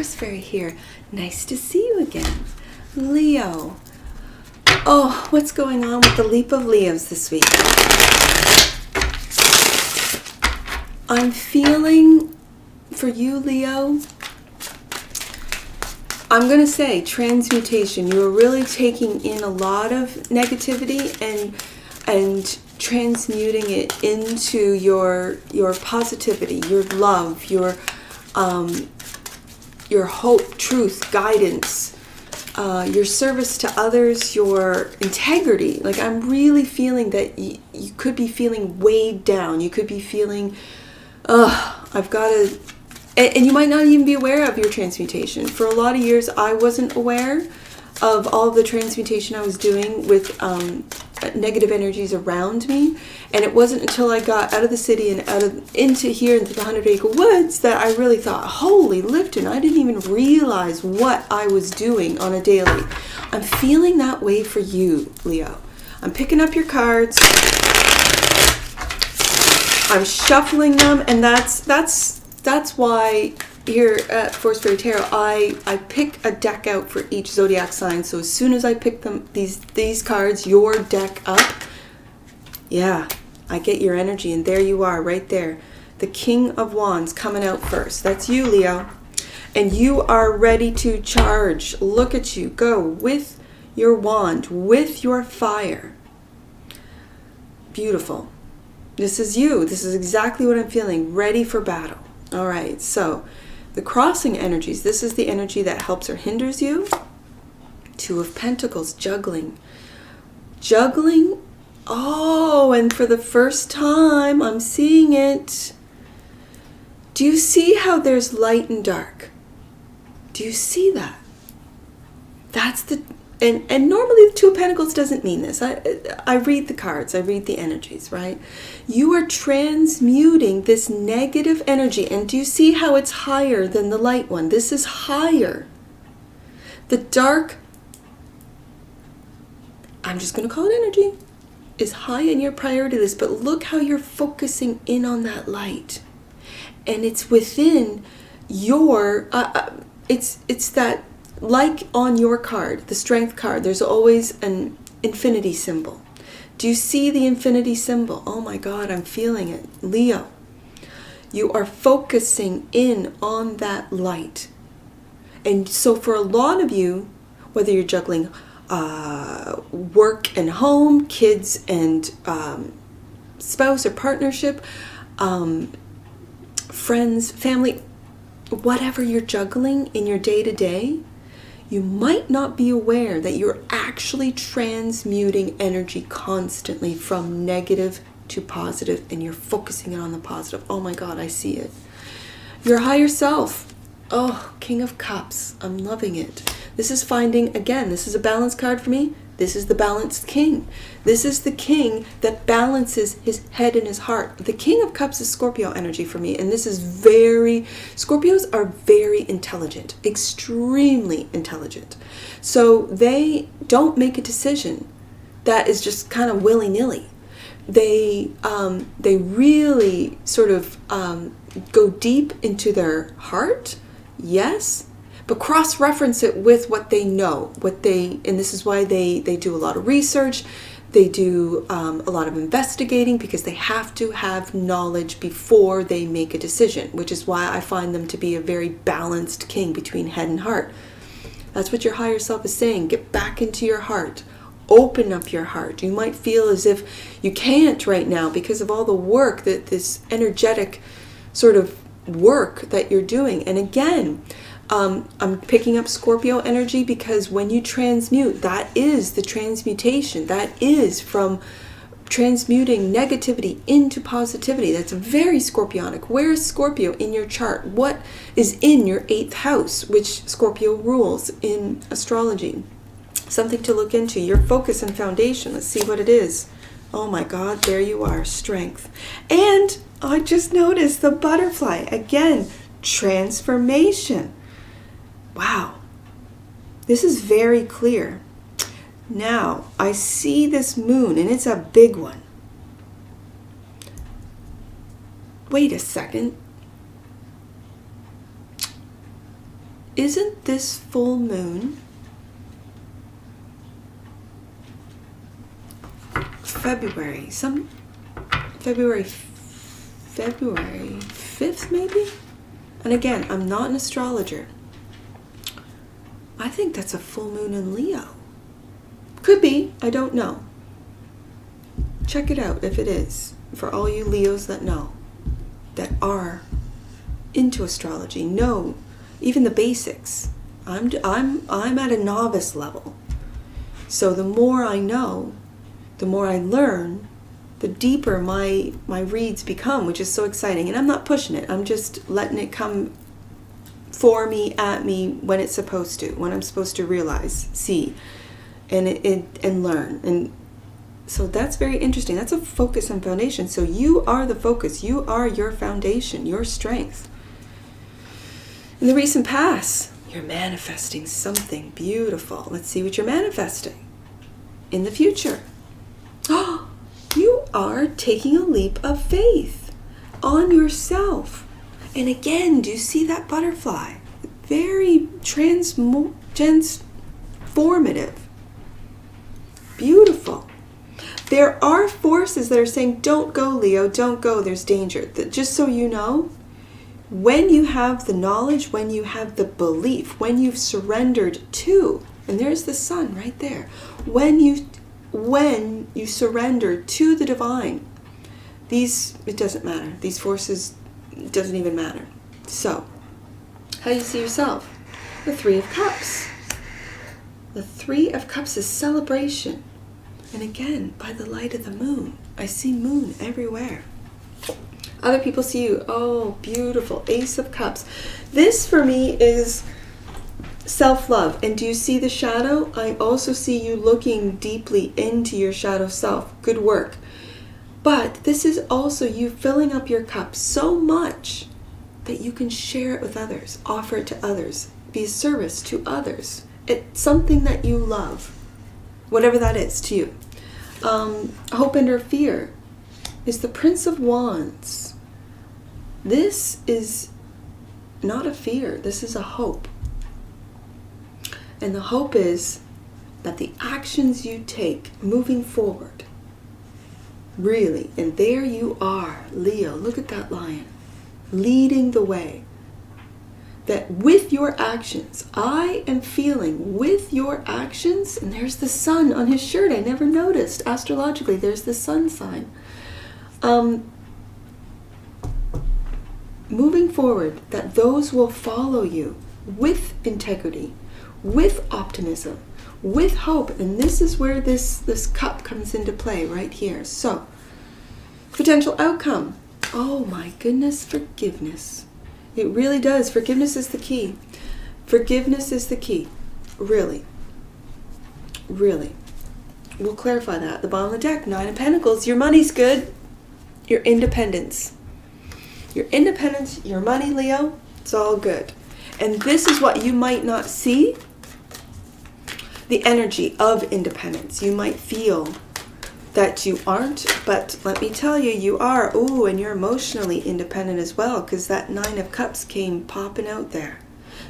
Force Fairy here. Nice to see you again. Leo. Oh, what's going on with the leap of Leos this week? I'm feeling, for you, Leo, I'm going to say transmutation. You are really taking in a lot of negativity and transmuting it into your positivity, your love, your hope, truth, guidance, your service to others, your integrity. Like, I'm really feeling that you could be feeling weighed down. You could be feeling, I've got to... And you might not even be aware of your transmutation. For a lot of years, I wasn't aware of all the transmutation I was doing with negative energies around me. And it wasn't until I got out of the city and into here into the 100-acre woods that I really thought, holy Lipton, I didn't even realize what I was doing on a daily. I'm feeling that way for you, Leo. I'm picking up your cards. I'm shuffling them, and that's why here at Force Fairy Tarot, I pick a deck out for each zodiac sign. So as soon as I pick them, these cards, your deck up, yeah, I get your energy, and there you are, right there. The King of Wands coming out first. That's you, Leo. And you are ready to charge. Look at you. Go with your wand, with your fire. Beautiful. This is you. This is exactly what I'm feeling. Ready for battle. All right, so the crossing energies, this is the energy that helps or hinders you. Two of Pentacles, juggling. Juggling. Oh, and for the first time, I'm seeing it. Do you see how there's light and dark? Do you see that? That's the... And normally the Two of Pentacles doesn't mean this. I read the cards. I read the energies, right? You are transmuting this negative energy. And do you see how it's higher than the light one? This is higher. The dark, I'm just going to call it energy, is high in your priority list. But look how you're focusing in on that light. And it's within your, it's that... Like on your card, the strength card, there's always an infinity symbol. Do you see the infinity symbol? Oh my God, I'm feeling it. Leo, you are focusing in on that light. And so for a lot of you, whether you're juggling work and home, kids and spouse or partnership, friends, family, whatever you're juggling in your day-to-day, you might not be aware that you're actually transmuting energy constantly from negative to positive, and you're focusing on the positive. Oh my God, I see it. Your higher self. Oh, King of Cups. I'm loving it. This is finding, again, this is a balance card for me. This is the balanced king. This is the king that balances his head and his heart. The King of Cups is Scorpio energy for me. And this is Scorpios are very intelligent, extremely intelligent. So they don't make a decision that is just kind of willy-nilly. They really sort of go deep into their heart, yes, but cross-reference it with what they know, and this is why they do a lot of research. They do a lot of investigating because they have to have knowledge before they make a decision, which is why I find them to be a very balanced king between head and heart. That's what your higher self is saying. Get back into your heart. Open up your heart. You might feel as if you can't right now because of all the work, that this energetic sort of work that you're doing. And again, I'm picking up Scorpio energy because when you transmute, that is the transmutation. That is from transmuting negativity into positivity. That's very Scorpionic. Where is Scorpio in your chart? What is in your 8th house, which Scorpio rules in astrology? Something to look into. Your focus and foundation. Let's see what it is. Oh my God, there you are. Strength. And I just noticed the butterfly. Again, transformation. Wow. This is very clear. Now, I see this moon, and it's a big one. Wait a second. isn't this full moon February 5th maybe? And again, I'm not an astrologer. I think that's a full moon in Leo. Could be, I don't know. Check it out if it is, for all you Leos that know, that are into astrology, know even the basics. I'm at a novice level. So the more I know, the more I learn, the deeper my reads become, which is so exciting. And I'm not pushing it. I'm just letting it come for me, at me, when it's supposed to, when I'm supposed to realize, see, and learn. And so that's very interesting. That's a focus and foundation. So you are the focus. You are your foundation, your strength. In the recent past, you're manifesting something beautiful. Let's see what you're manifesting in the future. Oh, you are taking a leap of faith on yourself. And again, do you see that butterfly? Very transformative. Beautiful. There are forces that are saying, don't go, Leo, don't go, there's danger. Just so you know, when you have the knowledge, when you have the belief, when you've surrendered to, and there's the sun right there, when you surrender to the divine, it doesn't matter. These forces, it doesn't even matter. So, how do you see yourself? The Three of Cups. The Three of Cups is celebration. And again, by the light of the moon. I see moon everywhere. Other people see you. Oh, beautiful. Ace of Cups. This for me is self-love. And do you see the shadow? I also see you looking deeply into your shadow self. Good work. But this is also you filling up your cup so much that you can share it with others, offer it to others, be a service to others. It's something that you love, whatever that is to you. Hope and or fear is the Prince of Wands. This is not a fear. This is a hope. And the hope is that the actions you take moving forward, really, and there you are, Leo, look at that lion, leading the way. That with your actions, I am feeling with your actions, and there's the sun on his shirt, I never noticed, astrologically, there's the sun sign. Moving forward, that those will follow you with integrity, with optimism, with hope, and this is where this cup comes into play right here. So, potential outcome. Oh my goodness, forgiveness. It really does. Forgiveness is the key. Forgiveness is the key. Really. Really. We'll clarify that. At the bottom of the deck, Nine of Pentacles. Your money's good. Your independence. Your independence, your money, Leo, it's all good. And this is what you might not see. The energy of independence. You might feel that you aren't, but let me tell you, you are. Ooh, and you're emotionally independent as well, because that Nine of Cups came popping out there.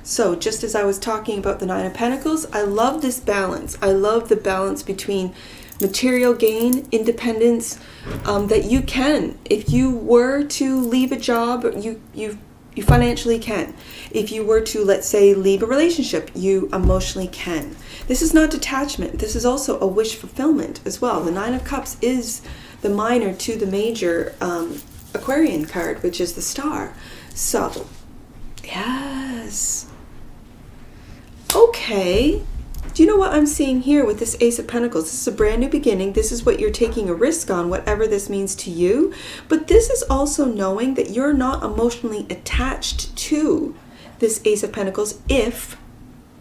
So just as I was talking about the Nine of Pentacles, I love this balance. I love the balance between material gain, independence, that you can. If you were to leave a job, you financially can. If you were to, let's say, leave a relationship, you emotionally can. This is not detachment. This is also a wish fulfillment as well. The Nine of Cups is the minor to the major Aquarian card, which is the Star. So, yes. Okay. Do you know what I'm seeing here with this Ace of Pentacles? This is a brand new beginning. This is what you're taking a risk on, whatever this means to you. But this is also knowing that you're not emotionally attached to this Ace of Pentacles if,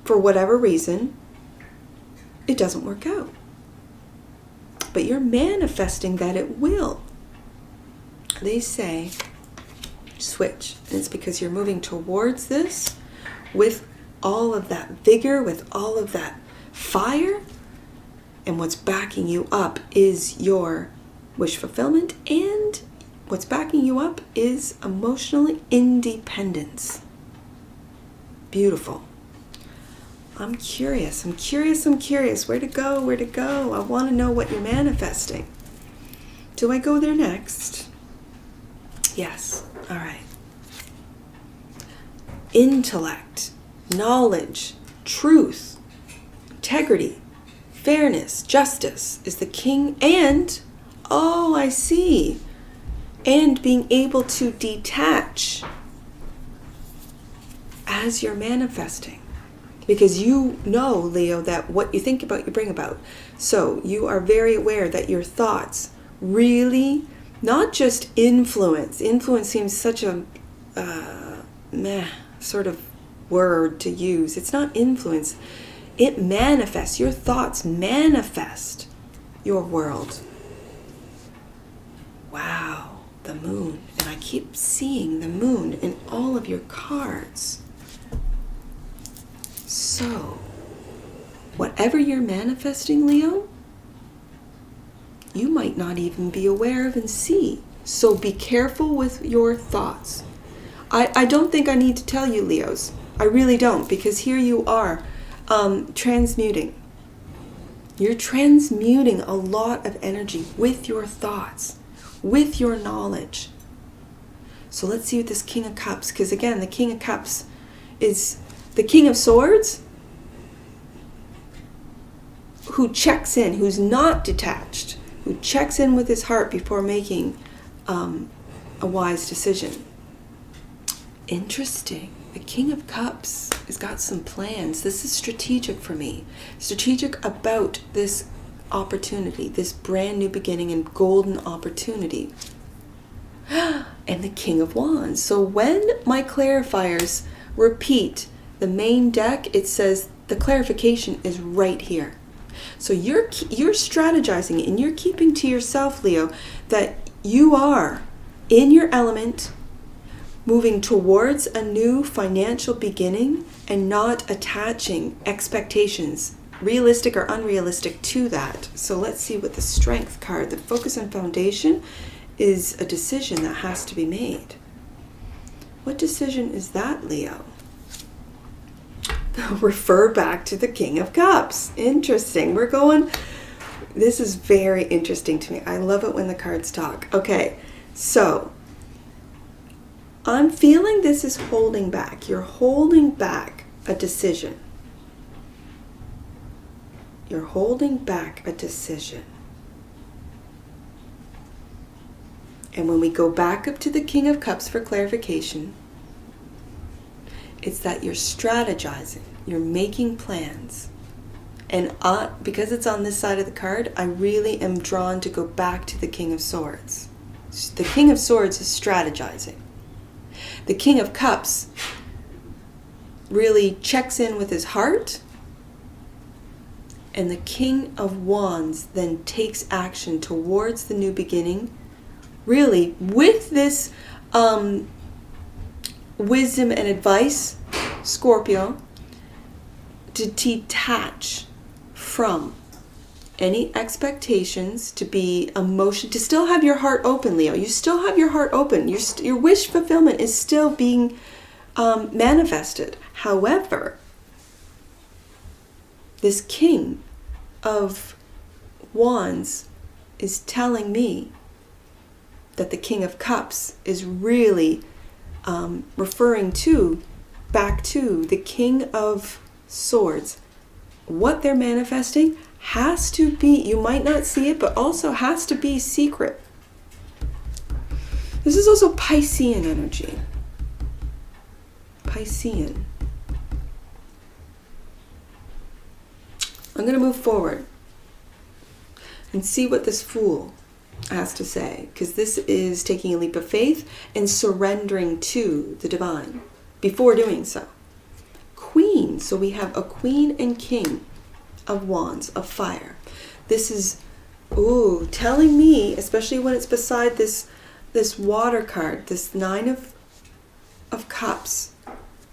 for whatever reason, it doesn't work out. But you're manifesting that it will. They say, switch. And it's because you're moving towards this with all of that vigor, with all of that fire, and what's backing you up is your wish fulfillment, and what's backing you up is emotional independence. Beautiful. I'm curious. Where to go? I want to know what you're manifesting. Do I go there next? Yes. All right. Intellect, knowledge, truth, integrity, fairness, justice is the king, and, oh, I see, and being able to detach as you're manifesting. Because you know, Leo, that what you think about, you bring about. So you are very aware that your thoughts really, not just influence. Influence seems such a sort of word to use. It's not influence. It manifests. Your thoughts manifest your world. Wow, the moon. And I keep seeing the moon in all of your cards. So, whatever you're manifesting, Leo, you might not even be aware of and see. So be careful with your thoughts. I don't think I need to tell you, Leos. I really don't, because here you are transmuting. You're transmuting a lot of energy with your thoughts, with your knowledge. So let's see what this King of Cups, because again, the King of Cups is the King of Swords, who checks in, who's not detached, who checks in with his heart before making a wise decision. Interesting. The King of Cups has got some plans. This is strategic for me. Strategic about this opportunity, this brand new beginning and golden opportunity. And the King of Wands. So when my clarifiers repeat the main deck, it says the clarification is right here. So you're strategizing and you're keeping to yourself, Leo, that you are in your element, moving towards a new financial beginning and not attaching expectations, realistic or unrealistic, to that. So let's see what the Strength card, the focus and foundation, is a decision that has to be made. What decision is that, Leo? Refer back to the King of Cups. Interesting. This is very interesting to me. I love it when the cards talk. Okay, so I'm feeling this is holding back. You're holding back a decision. You're holding back a decision. And when we go back up to the King of Cups for clarification, it's that you're strategizing, you're making plans. And because it's on this side of the card, I really am drawn to go back to the King of Swords. The King of Swords is strategizing. The King of Cups really checks in with his heart. And the King of Wands then takes action towards the new beginning, really with this wisdom and advice, Scorpio, to detach from any expectations, to be emotion, to still have your heart open, Leo. You still have your heart open. Your wish fulfillment is still being manifested. However, this King of Wands is telling me that the King of Cups is really referring back to the King of Swords. What they're manifesting has to be, you might not see it, but also has to be secret. This is also Piscean energy. Piscean. I'm going to move forward and see what this Fool has to say, because this is taking a leap of faith and surrendering to the divine before doing so. Queen. So we have a Queen and King of Wands, of fire. This is, telling me, especially when it's beside this water card, this Nine of Cups.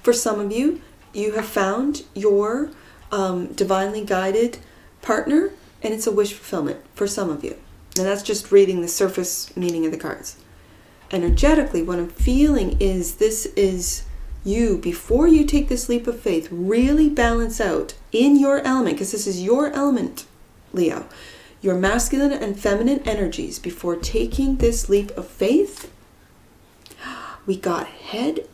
For some of you, you have found your divinely guided partner, and it's a wish fulfillment for some of you. And that's just reading the surface meaning of the cards. Energetically, what I'm feeling is this is you, before you take this leap of faith, really balance out in your element, because this is your element, Leo, your masculine and feminine energies before taking this leap of faith. We got head,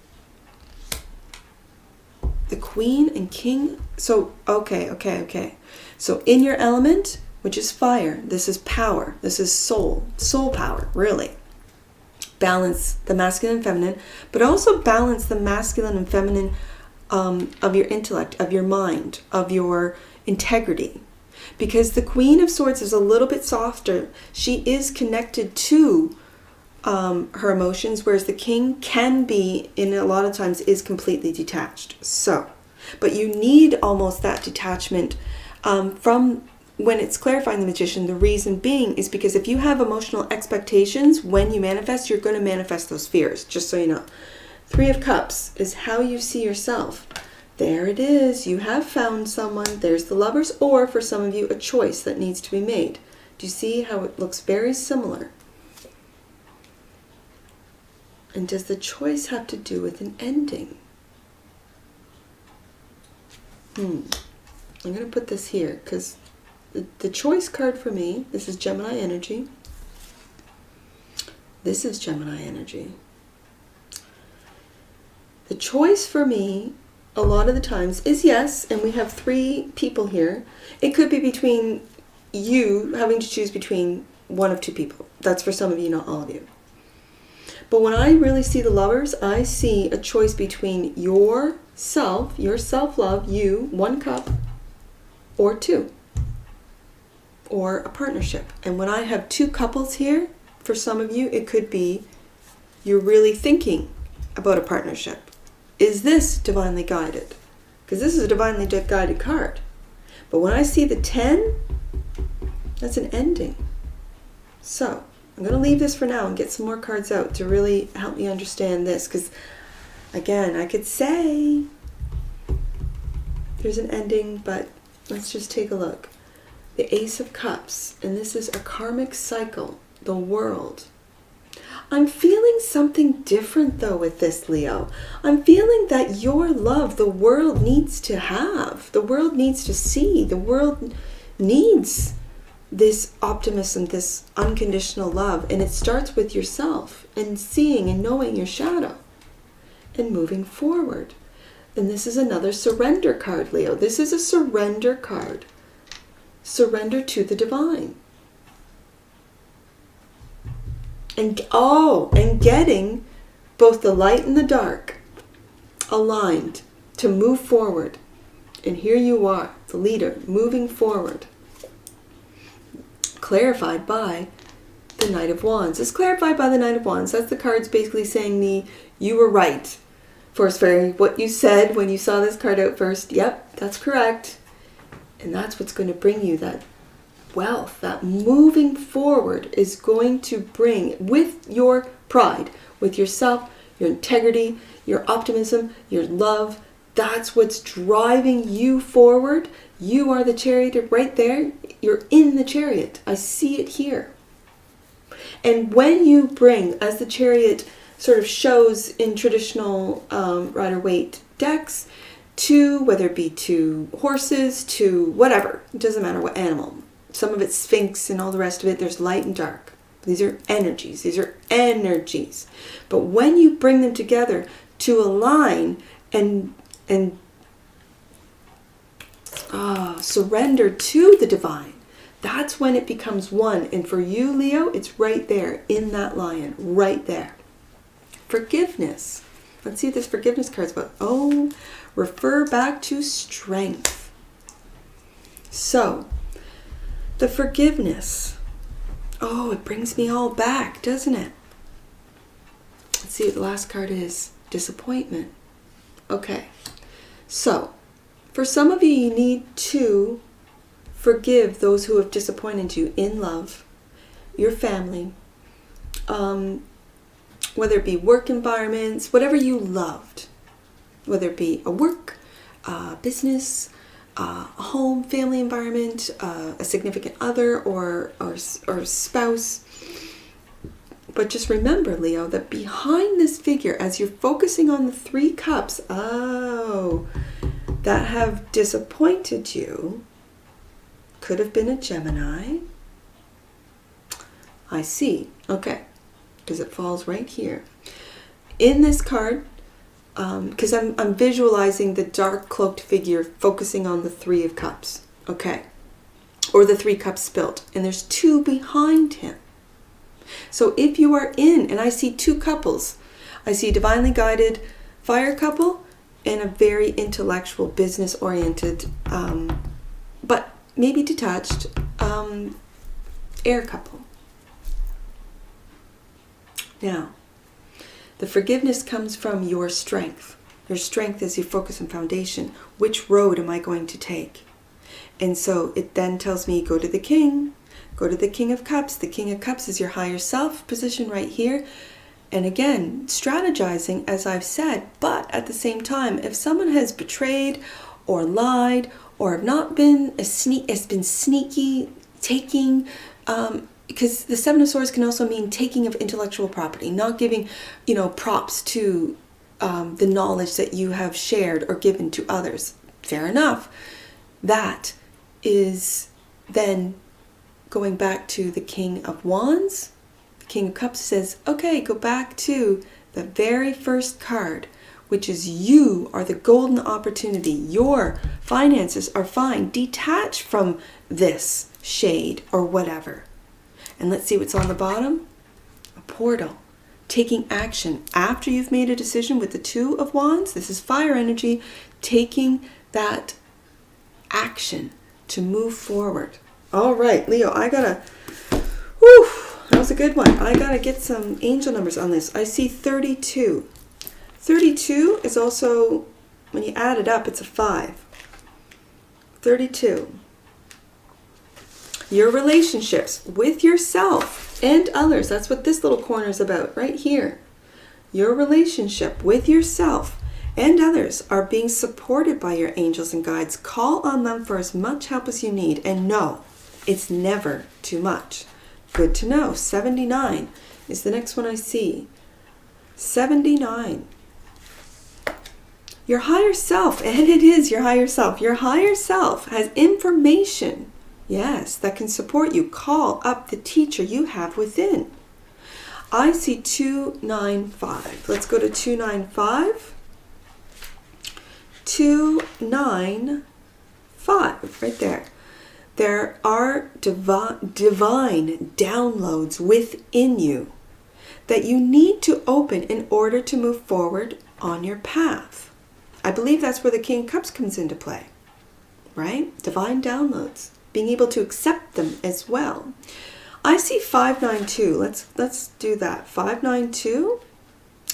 the queen and king. So, okay. So in your element, which is fire, this is power, this is soul power, really. Balance the masculine and feminine, but also balance the masculine and feminine of your intellect, of your mind, of your integrity. Because the Queen of Swords is a little bit softer. She is connected to her emotions, whereas the King can be, in a lot of times, is completely detached. So, but you need almost that detachment from when it's clarifying the Magician. The reason being is because if you have emotional expectations when you manifest, you're going to manifest those fears, just so you know. Three of Cups is how you see yourself. There it is. You have found someone. There's the Lovers, or for some of you, a choice that needs to be made. Do you see how it looks very similar? And does the choice have to do with an ending? I'm going to put this here because the choice card for me, this is Gemini energy. This is Gemini energy. The choice for me, a lot of the times, is yes, and we have three people here. It could be between you having to choose between one of two people. That's for some of you, not all of you. But when I really see the Lovers, I see a choice between your self-love, you, one cup, or two, or a partnership. And when I have two couples here, for some of you, it could be you're really thinking about a partnership. Is this divinely guided? Because this is a divinely guided card. But when I see the 10, that's an ending. So I'm going to leave this for now and get some more cards out to really help me understand this. Because, again, I could say there's an ending, but let's just take a look. The Ace of Cups, and this is a karmic cycle, the world. I'm feeling something different, though, with this, Leo. I'm feeling that your love, the world needs to have. The world needs to see. The world needs this optimism, this unconditional love. And it starts with yourself and seeing and knowing your shadow and moving forward. And this is another surrender card, Leo. This is a surrender card. Surrender to the divine. And getting both the light and the dark aligned to move forward. And here you are, the leader, moving forward. Clarified by the Knight of Wands. It's clarified by the Knight of Wands. That's the cards basically saying you were right. Force Fairy, what you said when you saw this card out first, yep, that's correct. And that's what's going to bring you that wealth. That moving forward is going to bring, with your pride, with yourself, your integrity, your optimism, your love. That's what's driving you forward. You are the chariot right there. You're in the chariot. I see it here. And when you bring, as the chariot sort of shows in traditional Rider-Waite decks, whether it be to horses, to whatever, it doesn't matter what animal. Some of it's Sphinx and all the rest of it. There's light and dark. These are energies. These are energies. But when you bring them together to align and surrender to the divine, that's when it becomes one. And for you, Leo, it's right there in that lion, right there. Forgiveness. Let's see what this forgiveness card's about. Oh, refer back to strength. So, the forgiveness. Oh, it brings me all back, doesn't it? Let's see what the last card is. Disappointment. Okay. So, for some of you, you need to forgive those who have disappointed you in love, your family, whether it be work environments, whatever you loved, whether it be a work, business, a home, family environment, a significant other or spouse, But just remember, Leo, that behind this figure, as you're focusing on the 3 cups, that have disappointed you, could have been a Gemini. I see. Okay. Because it falls right here. In this card, because I'm visualizing the dark cloaked figure focusing on the 3 of cups. Okay. Or the 3 cups spilt. And there's 2 behind him. So if you are in, and I see 2 couples, I see a divinely guided fire couple and a very intellectual, business-oriented, but maybe detached, air couple. Now, the forgiveness comes from your strength. Your strength is your focus and foundation. Which road am I going to take? And so it then tells me, go to the king. Go to the King of Cups. The King of Cups is your higher self position right here. And again, strategizing, as I've said, but at the same time, if someone has betrayed or lied or have not been has been sneaky, taking, because the 7 of Swords can also mean taking of intellectual property, not giving, props to the knowledge that you have shared or given to others. Fair enough. That is then going back to the King of Wands. The King of Cups says, okay, go back to the very first card, which is you are the golden opportunity. Your finances are fine. Detach from this shade or whatever. And let's see what's on the bottom. A portal. Taking action after you've made a decision with the 2 of Wands. This is fire energy. Taking that action to move forward. All right, Leo, that was a good one. I got to get some angel numbers on this. I see 32. 32 is also, when you add it up, it's a 5. 32. Your relationships with yourself and others. That's what this little corner is about right here. Your relationship with yourself and others are being supported by your angels and guides. Call on them for as much help as you need. And no, it's never too much. Good to know. 79 is the next one I see. 79. Your higher self, and it is your higher self. Your higher self has information, yes, that can support you. Call up the teacher you have within. I see 295. Let's go to 295. 295, right there. There are divine downloads within you that you need to open in order to move forward on your path. I believe that's where the King of Cups comes into play, right? Divine downloads, being able to accept them as well. I see 592. Let's do that. 592,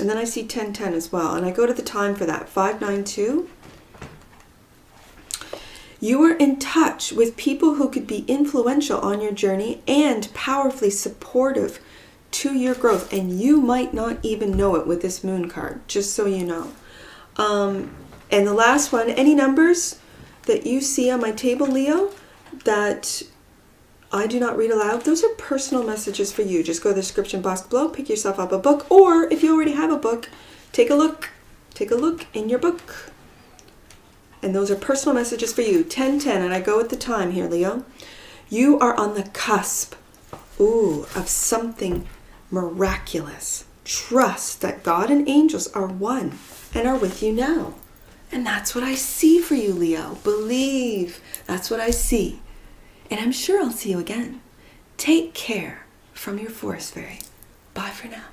and then I see 1010 as well, and I go to the time for that. 592. You are in touch with people who could be influential on your journey and powerfully supportive to your growth. And you might not even know it with this moon card, just so you know. And the last one, any numbers that you see on my table, Leo, that I do not read aloud, those are personal messages for you. Just go to the description box below, pick yourself up a book, or if you already have a book, take a look in your book. And those are personal messages for you. 1010, and I go with the time here, Leo. You are on the cusp, of something miraculous. Trust that God and angels are one and are with you now. And that's what I see for you, Leo. Believe. That's what I see. And I'm sure I'll see you again. Take care from your forest fairy. Bye for now.